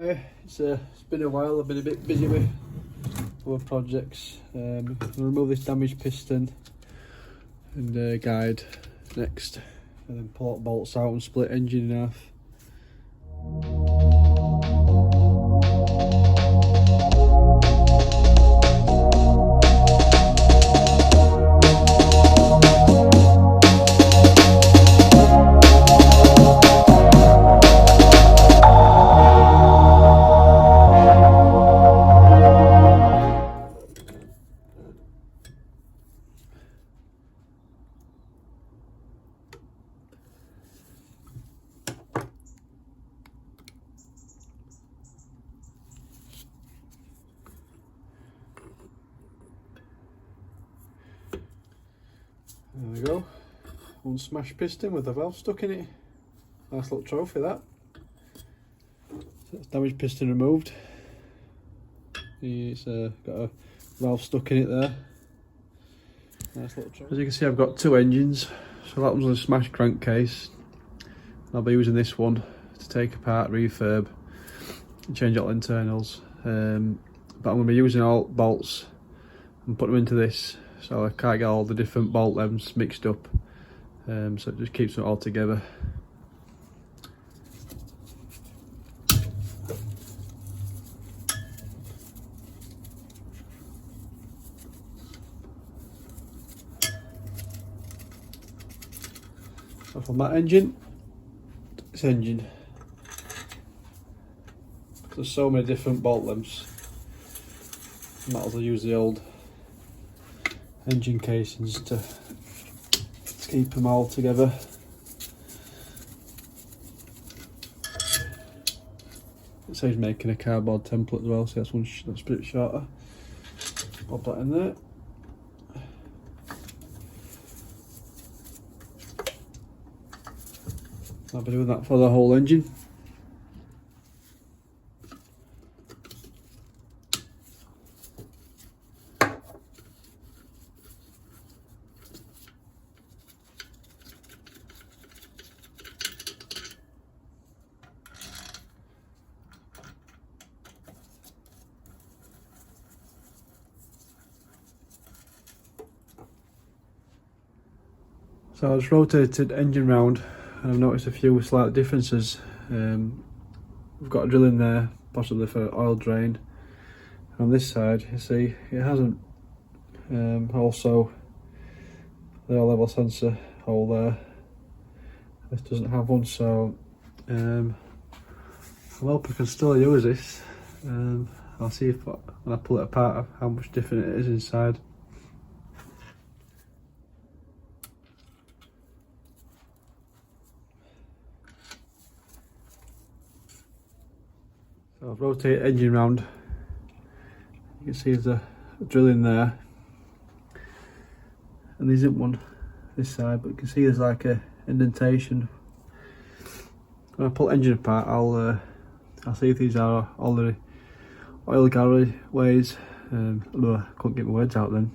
It's been a while. I've been a bit busy with other projects. I'm going to remove this damaged piston and guide next, and then pull out bolts out and split engine in half. There we go, one smashed piston with a valve stuck in it. Nice little trophy that. So that's damaged piston removed. It's got a valve stuck in it there. Nice little trophy. As you can see, I've got two engines. So that one's on a smashed crankcase. I'll be using this one to take apart, refurb and change all internals. But I'm going to be using all bolts and put them into this, so I can't get all the different bolt lengths mixed up, so it just keeps it all together. So from that engine, this engine, there's so many different bolt lengths, might as well use the old engine casings to keep them all together. It says making a cardboard template as well, so that's one that's a bit shorter. Pop that in there. I'll be doing that for the whole engine. So I just rotated engine round and I've noticed a few slight differences. We've got a drill in there, possibly for oil drain. On this side, you see, it hasn't. Also, the oil level sensor hole there, this doesn't have one, so I'm hoping I can still use this. I'll see if when I pull it apart how much different it is inside. So I've rotated engine round. You can see there's a drill in there, and there isn't one this side, but you can see there's like a indentation. When I pull the engine apart, I'll see if these are all the oil gallery ways. Although I couldn't get my words out then.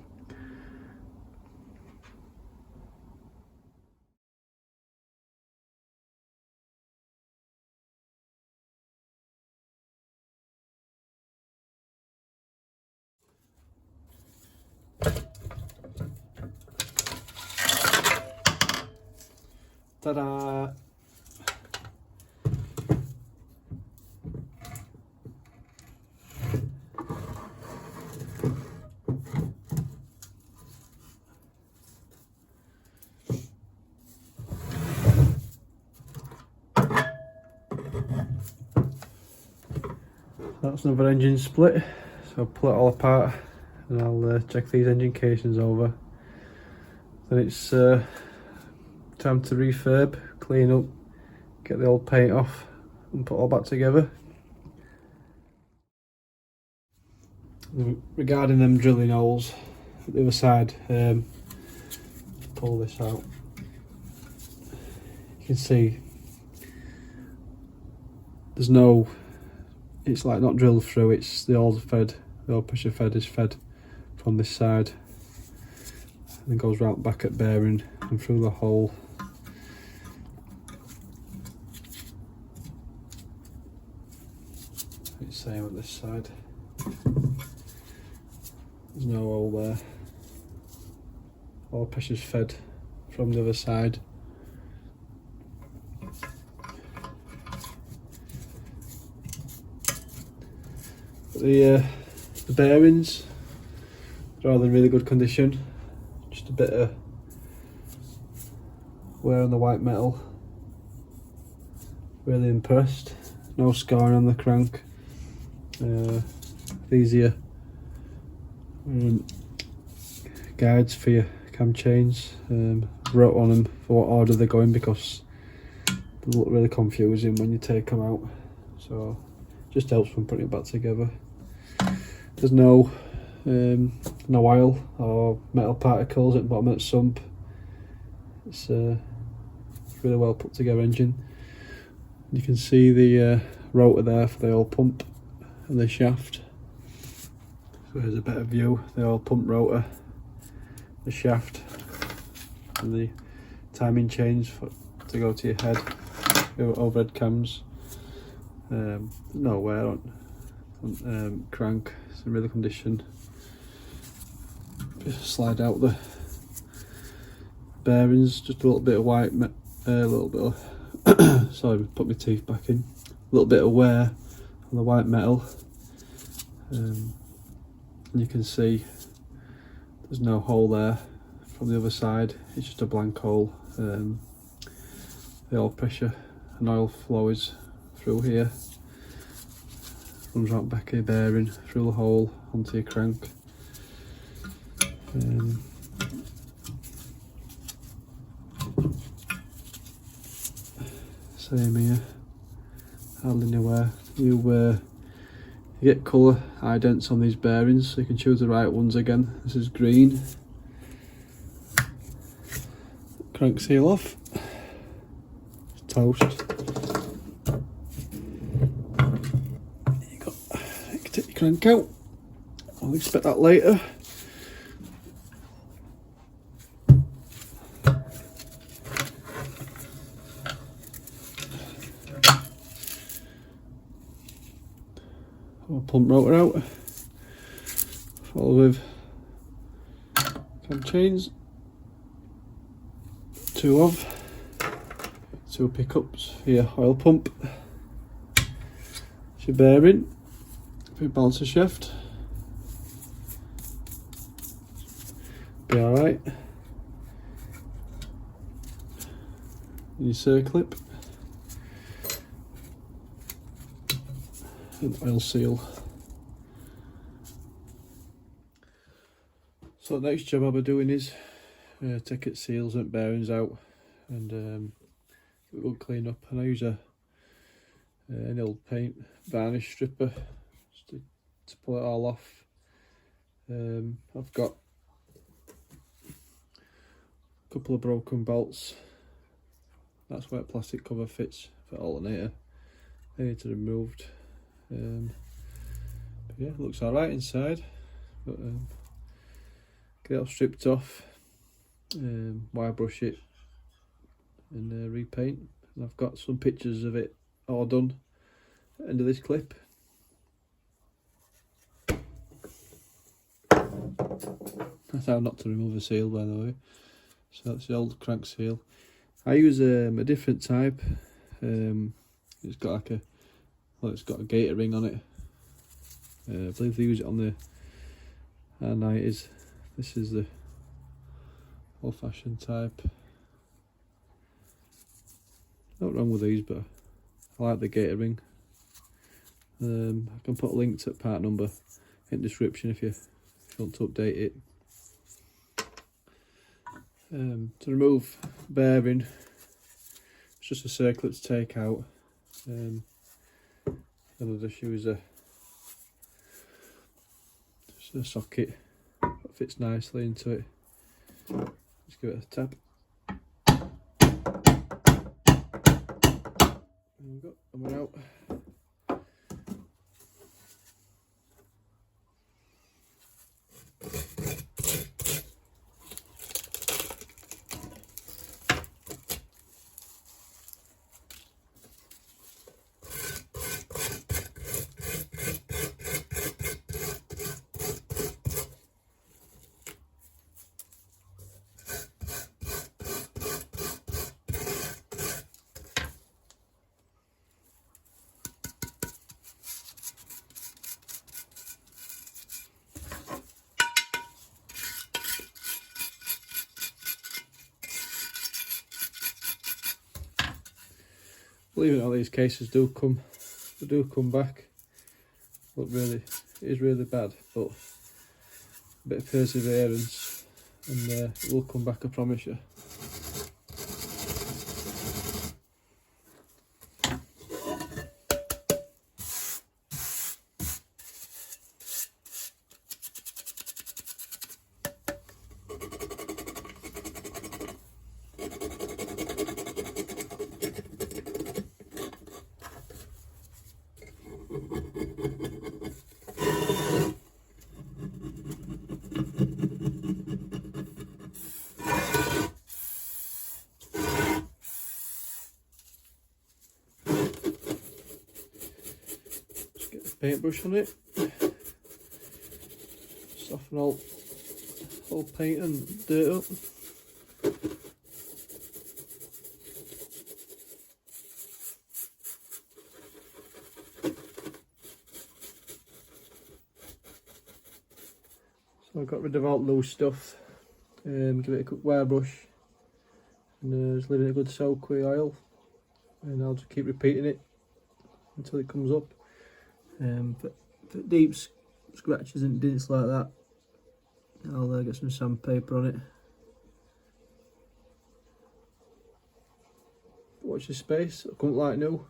Ta-da! That's another engine split, so I'll pull it all apart and I'll check these engine casings over. Then it's time to refurb, clean up, get the old paint off and put all back together. Regarding them drilling holes at the other side, pull this out. You can see there's no, it's like not drilled through, it's the old pressure fed is fed from this side and then goes round back at bearing and through the hole. It's the same on this side. There's no hole there. All pressure's fed from the other side. The bearings are all in really good condition. Just a bit of wear on the white metal. Really impressed. No scarring on the crank. These here guides for your cam chains. Wrote on them for what order they're going because they look really confusing when you take them out. So just helps when putting it back together. There's no oil or metal particles at the bottom of the sump. It's a really well put together engine. You can see the rotor there for the oil pump and the shaft. So here's a better view. The oil pump rotor, the shaft, and the timing chains to go to your head, your overhead cams. No wear on crank. It's in really condition. Just slide out the bearings. Just a little bit of white, a little bit of sorry, put my teeth back in. A little bit of wear on the white metal. And you can see there's no hole there from the other side. It's just a blank hole. The oil pressure and oil flow is through here. Runs right back of your bearing through the hole onto your crank. Same here, hardly anywhere. You get colour idents on these bearings, so you can choose the right ones again. This is green. Crank seal off. It's toast. You can take your crank out. I'll expect that later. Pump rotor out, followed with cam chains, two pickups for your oil pump, it's your bearing for your balancer shaft, be alright, your circlip, and oil seal. So the next job I'll be doing is take its seals and bearings out and give it a good clean up. And I use an old paint varnish stripper just to pull it all off. I've got a couple of broken bolts. That's where the plastic cover fits for the alternator. They need to be removed. But yeah, it looks alright inside. But, get it all stripped off, wire brush it and repaint. And I've got some pictures of it all done at the end of this clip. That's how not to remove the seal, by the way. So that's the old crank seal. I use a different type. It's got like it's got a gator ring on it. I believe they use it on the R90s. This is the old-fashioned type. Nothing wrong with these, but I like the gator ring. I can put a link to part number in the description if you want to update it. To remove bearing, it's just a circlip to take out. Then I'll just use a socket. Fits nicely into it. Just give it a tap. There we go, and we're out. Believe it or not, these cases do come back. Look, really, it is really bad, but a bit of perseverance and it will come back, I promise you. Paintbrush on it, soften all paint and dirt up. So I got rid of all loose stuff, give it a quick wear brush, and just leave it a good soak with oil, and I'll just keep repeating it until it comes up. For deep scratches and dents like that, I'll get some sandpaper on it. Watch this space, it'll come up like new.